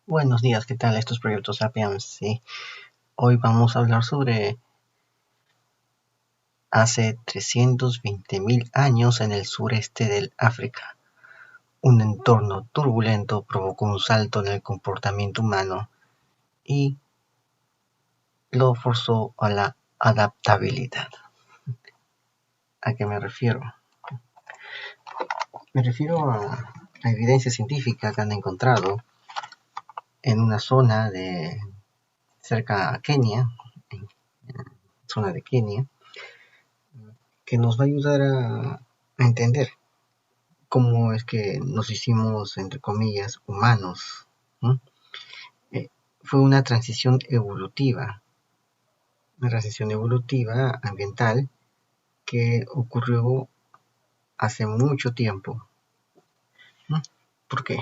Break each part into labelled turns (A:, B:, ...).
A: Buenos días, ¿qué tal? Estos proyectos Sapiens. Sí, hoy vamos a hablar sobre hace 320.000 años en el sureste del África. Un entorno turbulento provocó un salto en el comportamiento humano y lo forzó a la adaptabilidad. ¿A qué me refiero? Me refiero a la evidencia científica que han encontrado en una zona de cerca a Kenia, en zona de Kenia, que nos va a ayudar a entender cómo es que nos hicimos, entre comillas, humanos. ¿No? Fue una transición evolutiva ambiental que ocurrió hace mucho tiempo. ¿No? ¿Por qué?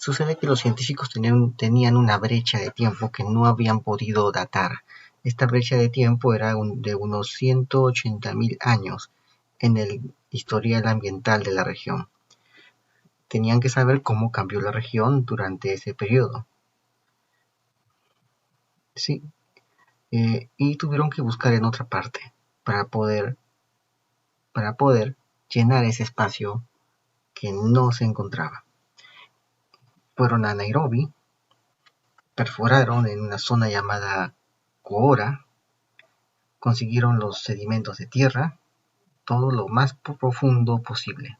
A: Sucede que los científicos tenían una brecha de tiempo que no habían podido datar. Esta brecha de tiempo era de unos 180.000 años en el historial ambiental de la región. Tenían que saber cómo cambió la región durante ese periodo. Sí, y tuvieron que buscar en otra parte para poder llenar ese espacio que no se encontraba. Fueron a Nairobi, perforaron en una zona llamada Coora, consiguieron los sedimentos de tierra, todo lo más profundo posible.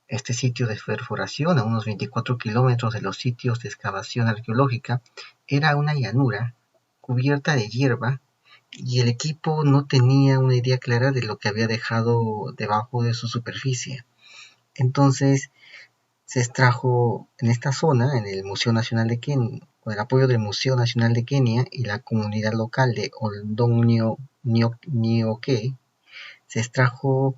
A: Este sitio de perforación, a unos 24 kilómetros de los sitios de excavación arqueológica, era una llanura cubierta de hierba y el equipo no tenía una idea clara de lo que había dejado debajo de su superficie. Entonces se extrajo en esta zona, en el Museo Nacional de Kenia, con el apoyo del Museo Nacional de Kenia y la comunidad local de Oldonyo Nioke, se extrajo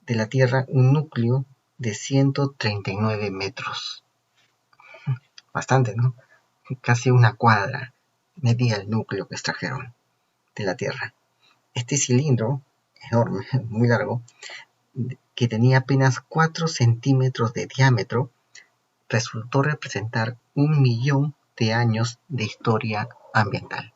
A: de la tierra un núcleo de 139 metros. Bastante, ¿no? Casi una cuadra medía el núcleo que extrajeron de la tierra. Este cilindro enorme, muy largo, que tenía apenas 4 centímetros de diámetro, resultó representar 1.000.000 de años de historia ambiental.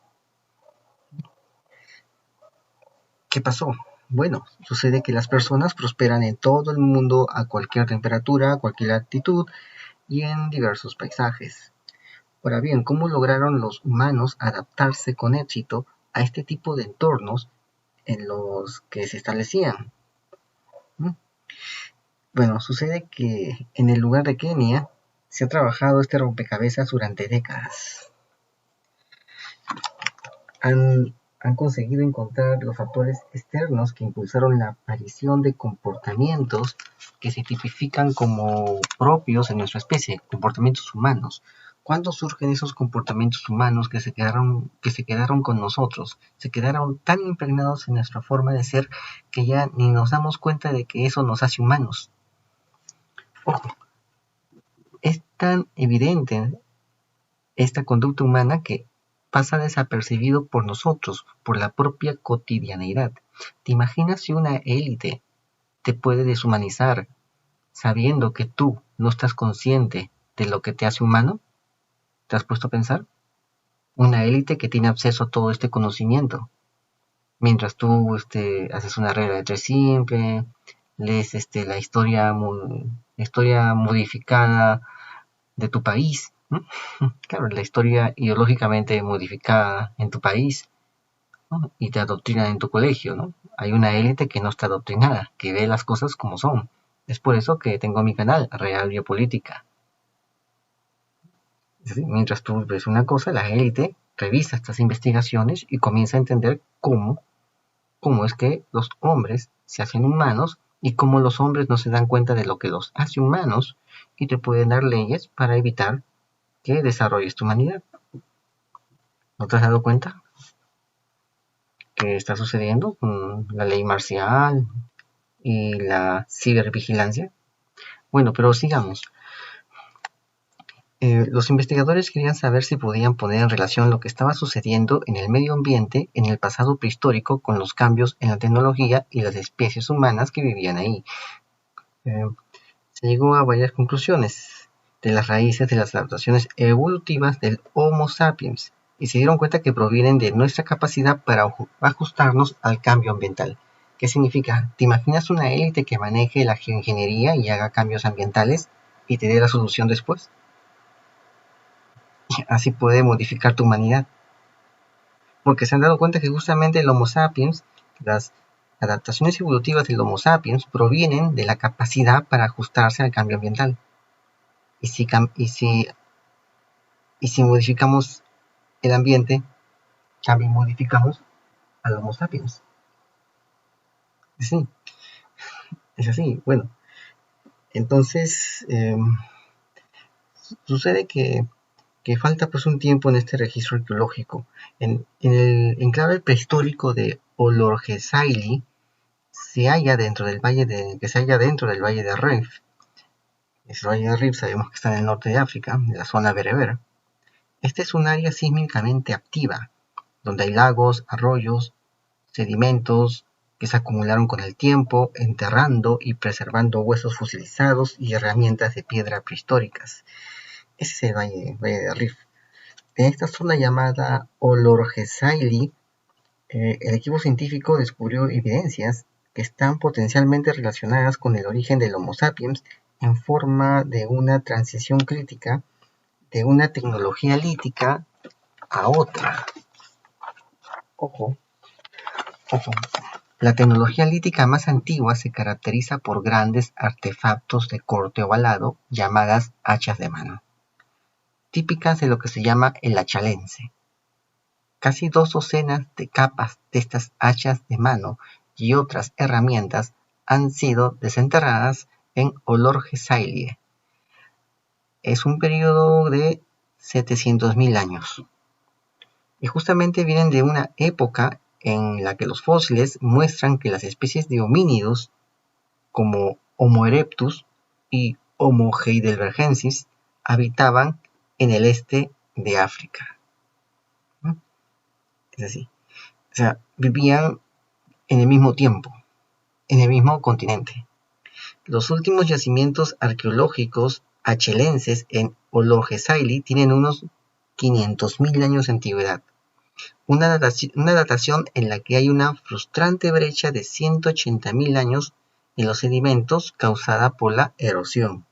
A: ¿Qué pasó? Bueno, sucede que las personas prosperan en todo el mundo a cualquier temperatura, a cualquier altitud y en diversos paisajes. Ahora bien, ¿cómo lograron los humanos adaptarse con éxito a este tipo de entornos en los que se establecían? Bueno, sucede que en el lugar de Kenia se ha trabajado este rompecabezas durante décadas. Han conseguido encontrar los factores externos que impulsaron la aparición de comportamientos que se tipifican como propios en nuestra especie, comportamientos humanos. ¿Cuándo surgen esos comportamientos humanos que se quedaron con nosotros? Se quedaron tan impregnados en nuestra forma de ser que ya ni nos damos cuenta de que eso nos hace humanos. Ojo, es tan evidente esta conducta humana que pasa desapercibido por nosotros, por la propia cotidianeidad. ¿Te imaginas si una élite te puede deshumanizar sabiendo que tú no estás consciente de lo que te hace humano? ¿Te has puesto a pensar? Una élite que tiene acceso a todo este conocimiento. Mientras tú haces una regla de tres simple, lees la historia modificada de tu país, ¿no? Claro, la historia ideológicamente modificada en tu país, ¿no? Y te adoctrinan en tu colegio, ¿no? Hay una élite que no está adoctrinada, que ve las cosas como son. Es por eso que tengo mi canal, Real Biopolítica. Mientras tú ves una cosa, la élite revisa estas investigaciones y comienza a entender cómo es que los hombres se hacen humanos y cómo los hombres no se dan cuenta de lo que los hace humanos y te pueden dar leyes para evitar que desarrolles tu humanidad. ¿No te has dado cuenta que está sucediendo con la ley marcial y la cibervigilancia? Bueno, pero sigamos. Los investigadores querían saber si podían poner en relación lo que estaba sucediendo en el medio ambiente en el pasado prehistórico con los cambios en la tecnología y las especies humanas que vivían ahí. Se llegó a varias conclusiones. de las raíces de las adaptaciones evolutivas del Homo sapiens y se dieron cuenta que provienen de nuestra capacidad para ajustarnos al cambio ambiental. ¿Qué significa? ¿Te imaginas una élite que maneje la geoingeniería y haga cambios ambientales y te dé la solución después? Así puede modificar tu humanidad. Porque se han dado cuenta que justamente el Homo sapiens, las adaptaciones evolutivas del Homo sapiens provienen de la capacidad para ajustarse al cambio ambiental. Y si modificamos el ambiente, también modificamos al Homo sapiens. Sí, es así. Bueno, entonces sucede que falta pues un tiempo en este registro arqueológico. En el enclave prehistórico de Olorgesailie se halla dentro del valle de Rif. El valle de Rif sabemos que está en el norte de África, en la zona bereber. Esta es un área sísmicamente activa, donde hay lagos, arroyos, sedimentos que se acumularon con el tiempo, enterrando y preservando huesos fosilizados y herramientas de piedra prehistóricas. Ese es el valle de Rif. En esta zona llamada Olorgesailie, el equipo científico descubrió evidencias que están potencialmente relacionadas con el origen del Homo sapiens en forma de una transición crítica de una tecnología lítica a otra. Ojo. La tecnología lítica más antigua se caracteriza por grandes artefactos de corte ovalado llamadas hachas de mano, típicas de lo que se llama el achalense. Casi 2 docenas de capas de estas hachas de mano y otras herramientas han sido desenterradas en Olorgesailie. Es un periodo de 700.000 años. Y justamente vienen de una época en la que los fósiles muestran que las especies de homínidos como Homo erectus y Homo heidelbergensis habitaban en el este de África. Es así. O sea, vivían en el mismo tiempo, en el mismo continente. Los últimos yacimientos arqueológicos achelenses en Olorgesailie tienen unos 500.000 años de antigüedad. Una datación en la que hay una frustrante brecha de 180.000 años en los sedimentos causada por la erosión.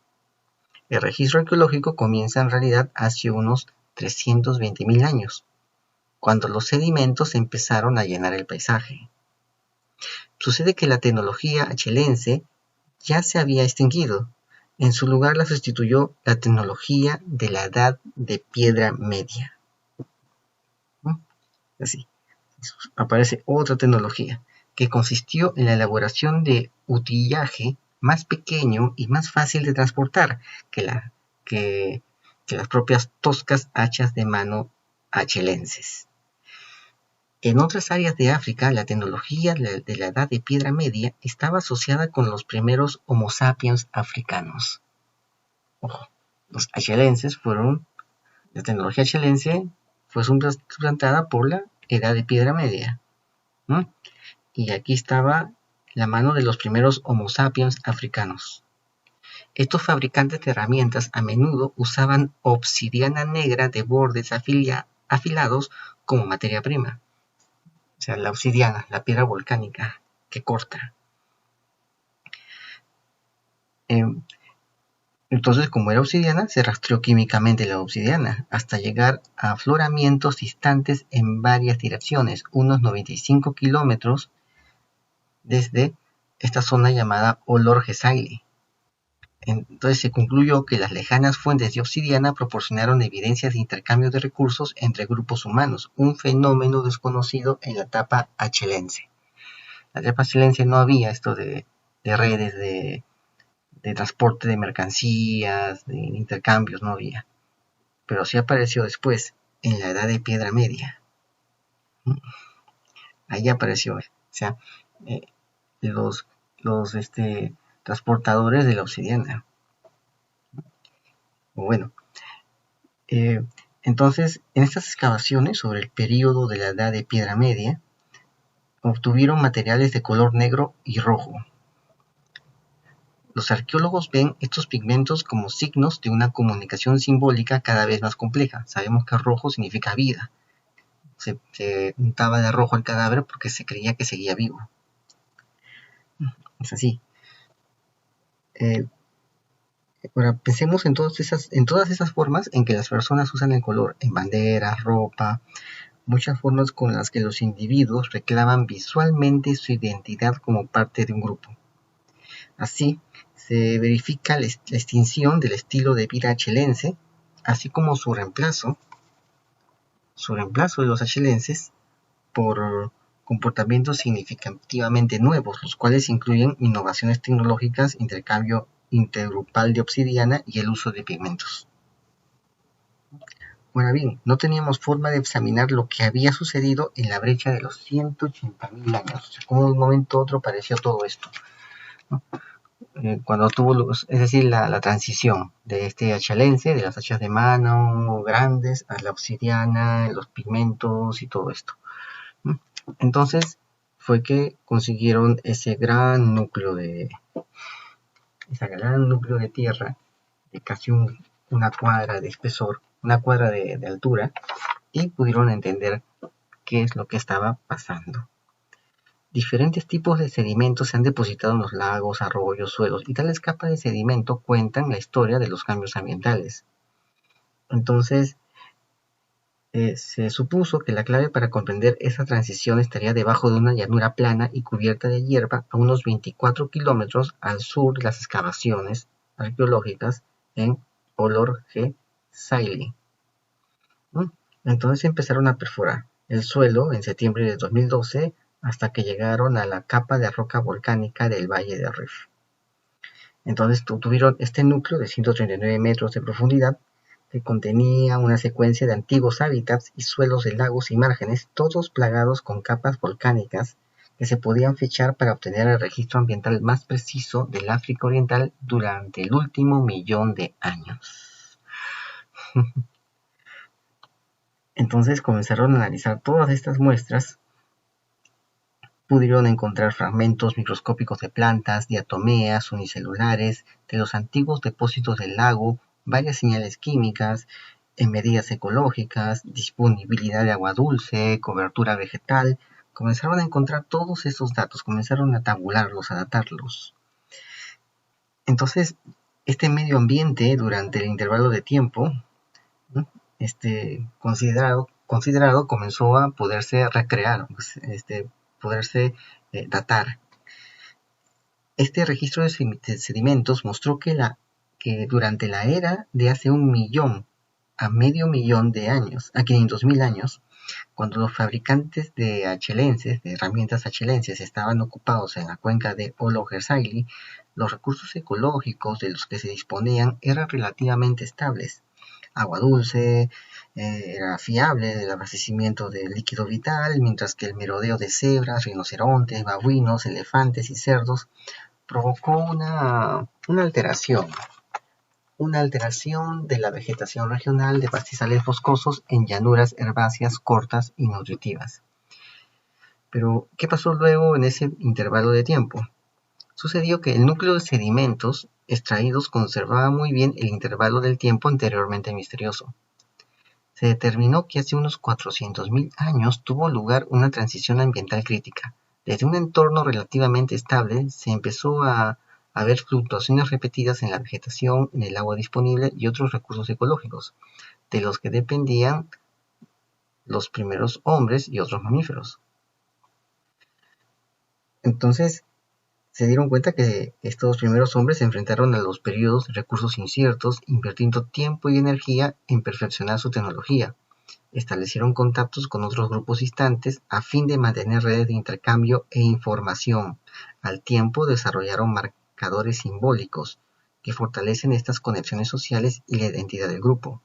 A: El registro arqueológico comienza en realidad hace unos 320.000 años, cuando los sedimentos empezaron a llenar el paisaje. Sucede que la tecnología achelense ya se había extinguido. En su lugar la sustituyó la tecnología de la Edad de Piedra Media. Así, aparece otra tecnología que consistió en la elaboración de utillaje más pequeño y más fácil de transportar que las propias toscas hachas de mano achelenses. En otras áreas de África, la tecnología de la Edad de Piedra Media estaba asociada con los primeros Homo sapiens africanos. Ojo, los achelenses la tecnología achelense fue suplantada por la Edad de Piedra Media, ¿no? Y aquí estaba la mano de los primeros Homo sapiens africanos. Estos fabricantes de herramientas a menudo usaban obsidiana negra de bordes afilados como materia prima. O sea, la obsidiana, la piedra volcánica que corta. Entonces, como era obsidiana, se rastreó químicamente la obsidiana hasta llegar a afloramientos distantes en varias direcciones, unos 95 kilómetros desde esta zona llamada Olorgesailie. Entonces se concluyó que las lejanas fuentes de obsidiana proporcionaron evidencias de intercambio de recursos entre grupos humanos, un fenómeno desconocido en la etapa achelense. En la etapa achelense no había esto de redes de transporte de mercancías, de intercambios, no había. Pero sí apareció después, en la Edad de Piedra Media. Ahí apareció, o sea, los transportadores de la obsidiana. Bueno, entonces, en estas excavaciones sobre el período de la Edad de Piedra Media, obtuvieron materiales de color negro y rojo. los arqueólogos ven estos pigmentos como signos de una comunicación simbólica cada vez más compleja. Sabemos que rojo significa vida. Se untaba de rojo el cadáver porque se creía que seguía vivo. Es así. Ahora pensemos en todas esas formas en que las personas usan el color, en banderas, ropa, muchas formas con las que los individuos reclaman visualmente su identidad como parte de un grupo. Así, se verifica la extinción del estilo de vida achelense, así como su reemplazo de los achelenses por comportamientos significativamente nuevos, los cuales incluyen innovaciones tecnológicas, intercambio intergrupal de obsidiana y el uso de pigmentos. Bueno, bien, no teníamos forma de examinar lo que había sucedido en la brecha de los 180.000 años. O sea, como de un momento a otro apareció todo esto, ¿no? Cuando tuvo, es decir, la transición de este achelense, de las hachas de mano grandes, a la obsidiana, los pigmentos y todo esto. Entonces fue que consiguieron ese gran núcleo de tierra de casi una cuadra de espesor, una cuadra de altura, y pudieron entender qué es lo que estaba pasando. Diferentes tipos de sedimentos se han depositado en los lagos, arroyos, suelos, y tales capas de sedimento cuentan la historia de los cambios ambientales. Entonces, se supuso que la clave para comprender esa transición estaría debajo de una llanura plana y cubierta de hierba a unos 24 kilómetros al sur de las excavaciones arqueológicas en Olorgesailie. Entonces empezaron a perforar el suelo en septiembre de 2012 hasta que llegaron a la capa de roca volcánica del Valle de Rif. Entonces tuvieron este núcleo de 139 metros de profundidad que contenía una secuencia de antiguos hábitats y suelos de lagos y márgenes, todos plagados con capas volcánicas que se podían fechar para obtener el registro ambiental más preciso del África Oriental durante el último 1.000.000 de años. Entonces comenzaron a analizar todas estas muestras. Pudieron encontrar fragmentos microscópicos de plantas, diatomeas unicelulares, de los antiguos depósitos del lago, varias señales químicas, en medidas ecológicas, disponibilidad de agua dulce, cobertura vegetal. Comenzaron a encontrar todos esos datos, comenzaron a tabularlos, a datarlos. Entonces, este medio ambiente durante el intervalo de tiempo, considerado comenzó a poderse recrear, poderse datar. Este registro de sedimentos mostró que durante la era de hace 1.000.000 a 500.000 de años, a 500.000 años, cuando los fabricantes de herramientas achelenses estaban ocupados en la cuenca de Olorgesailie, los recursos ecológicos de los que se disponían eran relativamente estables. Agua dulce, era fiable el abastecimiento de líquido vital, mientras que el merodeo de cebras, rinocerontes, babuinos, elefantes y cerdos provocó una alteración de la vegetación regional de pastizales boscosos en llanuras herbáceas cortas y nutritivas. Pero, ¿qué pasó luego en ese intervalo de tiempo? Sucedió que el núcleo de sedimentos extraídos conservaba muy bien el intervalo del tiempo anteriormente misterioso. Se determinó que hace unos 400.000 años tuvo lugar una transición ambiental crítica. Desde un entorno relativamente estable se empezó a ver fluctuaciones repetidas en la vegetación, en el agua disponible y otros recursos ecológicos, de los que dependían los primeros hombres y otros mamíferos. Entonces, se dieron cuenta que estos primeros hombres se enfrentaron a los periodos de recursos inciertos, invirtiendo tiempo y energía en perfeccionar su tecnología. Establecieron contactos con otros grupos distantes a fin de mantener redes de intercambio e información. Al tiempo desarrollaron marcadores simbólicos que fortalecen estas conexiones sociales y la identidad del grupo.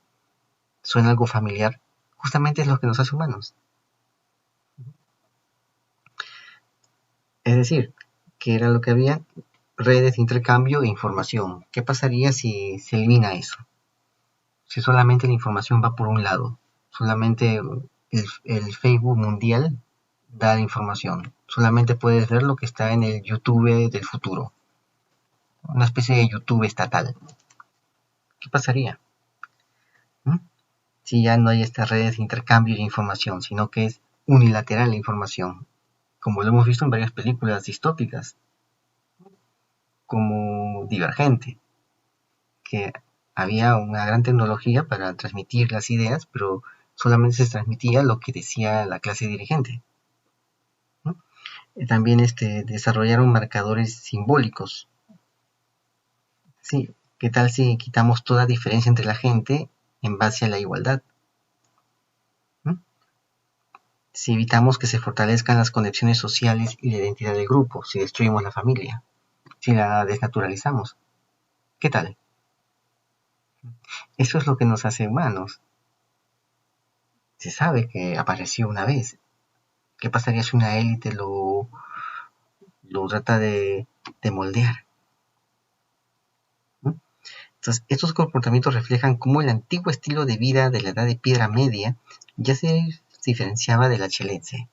A: ¿Suena algo familiar? Justamente es lo que nos hace humanos. Es decir, ¿qué era lo que había? Redes de intercambio e información. ¿Qué pasaría si se elimina eso? Si solamente la información va por un lado. Solamente el Facebook mundial da la información. Solamente puedes ver lo que está en el YouTube del futuro. una especie de YouTube estatal. ¿Qué pasaría? ¿Mm? Si ya no hay estas redes de intercambio de información, sino que es unilateral la información, como lo hemos visto en varias películas distópicas, como Divergente, que había una gran tecnología para transmitir las ideas, pero solamente se transmitía lo que decía la clase dirigente, ¿no? También desarrollaron marcadores simbólicos. Sí, ¿qué tal si quitamos toda diferencia entre la gente en base a la igualdad? ¿No? Si evitamos que se fortalezcan las conexiones sociales y la identidad del grupo, si destruimos la familia, si la desnaturalizamos, ¿qué tal? Eso es lo que nos hace humanos. Se sabe que apareció una vez. ¿Qué pasaría si una élite lo trata de moldear? ¿No? Entonces, estos comportamientos reflejan cómo el antiguo estilo de vida de la Edad de Piedra Media ya se diferenciaba de la chilense.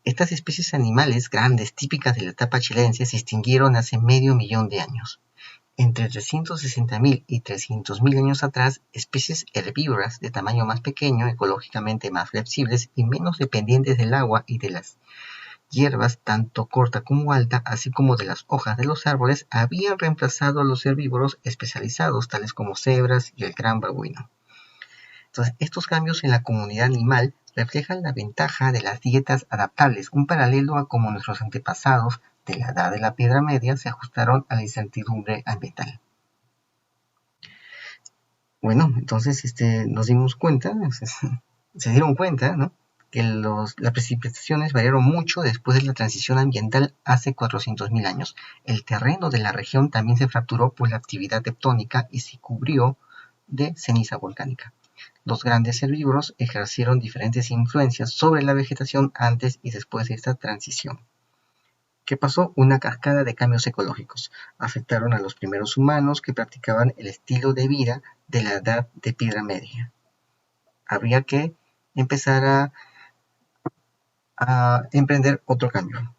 A: Estas especies animales grandes típicas de la etapa chilense se extinguieron hace medio millón de años. Entre 360.000 y 300.000 años atrás, especies herbívoras de tamaño más pequeño, ecológicamente más flexibles y menos dependientes del agua y de las hierbas tanto corta como alta, así como de las hojas de los árboles, habían reemplazado a los herbívoros especializados, tales como cebras y el gran babuino. Entonces, estos cambios en la comunidad animal reflejan la ventaja de las dietas adaptables, un paralelo a cómo nuestros antepasados de la Edad de la Piedra Media se ajustaron a la incertidumbre ambiental. Bueno, entonces nos dimos cuenta, se dieron cuenta, ¿no?, que las precipitaciones variaron mucho después de la transición ambiental hace 400.000 años. El terreno de la región también se fracturó por la actividad tectónica y se cubrió de ceniza volcánica. Los grandes herbívoros ejercieron diferentes influencias sobre la vegetación antes y después de esta transición. ¿Qué pasó? Una cascada de cambios ecológicos. Afectaron a los primeros humanos que practicaban el estilo de vida de la Edad de Piedra Media. Habría que empezar a emprender otro cambio.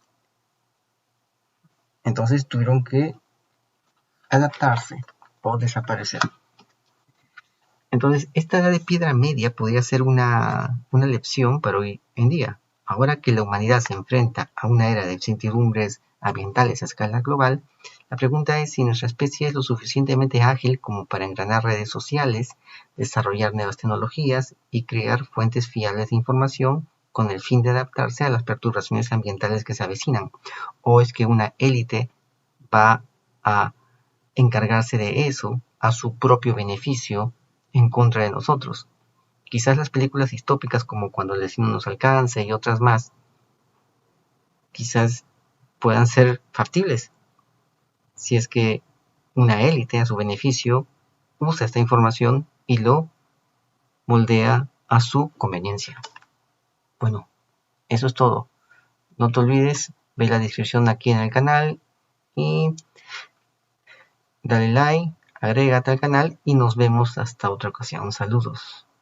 A: Entonces tuvieron que adaptarse o desaparecer. Entonces, esta Edad de Piedra Media podría ser una lección para hoy en día. Ahora que la humanidad se enfrenta a una era de incertidumbres ambientales a escala global, la pregunta es si nuestra especie es lo suficientemente ágil como para engranar redes sociales, desarrollar nuevas tecnologías y crear fuentes fiables de información con el fin de adaptarse a las perturbaciones ambientales que se avecinan, o es que una élite va a encargarse de eso a su propio beneficio en contra de nosotros. Quizás las películas distópicas como Cuando el destino nos alcance y otras más, quizás puedan ser factibles, si es que una élite a su beneficio usa esta información y lo moldea a su conveniencia. Bueno, eso es todo. No te olvides, ve la descripción aquí en el canal y dale like, agrégate al canal y nos vemos hasta otra ocasión. Saludos.